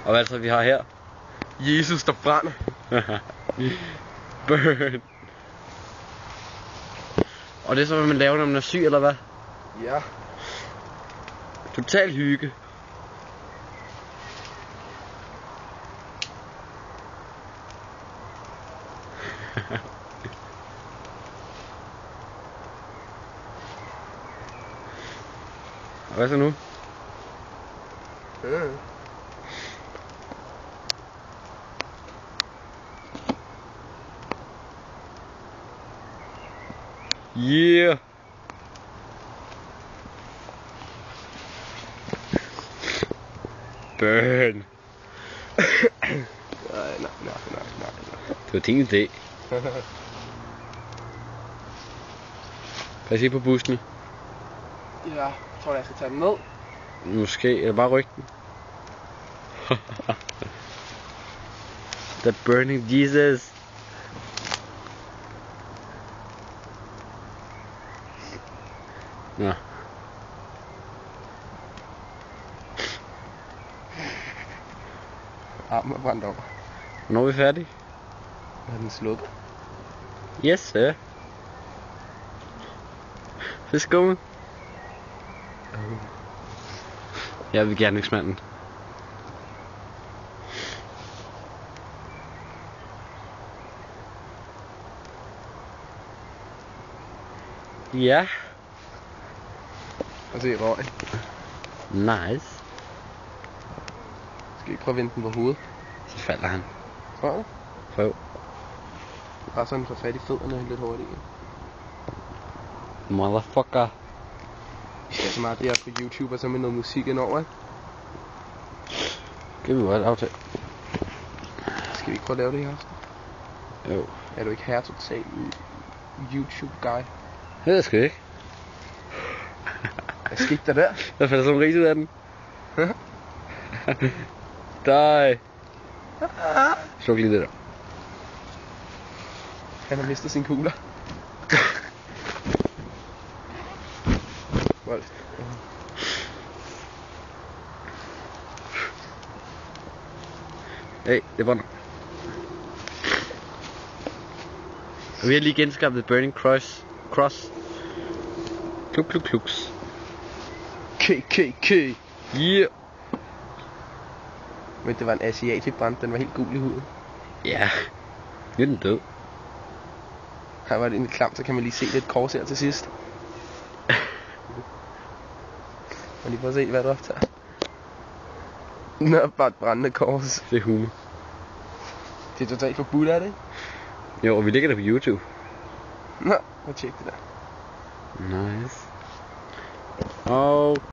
Og hvad så vi har her? Jesus, der brænder. Burn. Og det er så, hvad man laver, når man er syg, eller hvad? Ja. Total hygge. Og hvad så nu? Yeah. Burn. Nej. Det var din idé. Kan jeg se på bussen? Ja, tror jeg skal tage den ned. Måske, eller bare rykke den. The burning Jesus. Nå. Armen er brændt over. Hvornår er vi færdige? Nu er den slukket. Yes, sir. Fiskkummen. Jeg vil gerne eksmanden. Ja. Og se røg. Nice. Skal vi prøve at vende den på hovedet? Så falder han. Tror du? Prøv. Bare sådan få fat i fødderne lidt hurtigt. Motherfucker. Vi skal så meget det her på YouTube, og så med noget musik indover, ikke? Det vil vi godt aftale. Skal vi ikke prøve at lave det her? Jo. Er du ikke her total YouTube-guy? Det er sgu ikke. Hvad skete der der? Der falder sådan en ris ud af den. Die. Sluk lige det der. Han har mistet sine kugler. Vold. Hey, det brænder. Og vi har lige genskabt The Burning Cross. Kluks. KKK. Yeah. Men det var en asiatisk brand, den var helt gul i huden. Ja. Nu er den død. Her var det en klam, så kan man lige se lidt kors her til sidst. Og lige prøve at se, hvad du optager. Nå, bare et brændende kors. Det er humor. Det er totalt forbudt, er det ikke? Jo, og vi ligger der på YouTube. Nå, og tjek det der. Nice. Og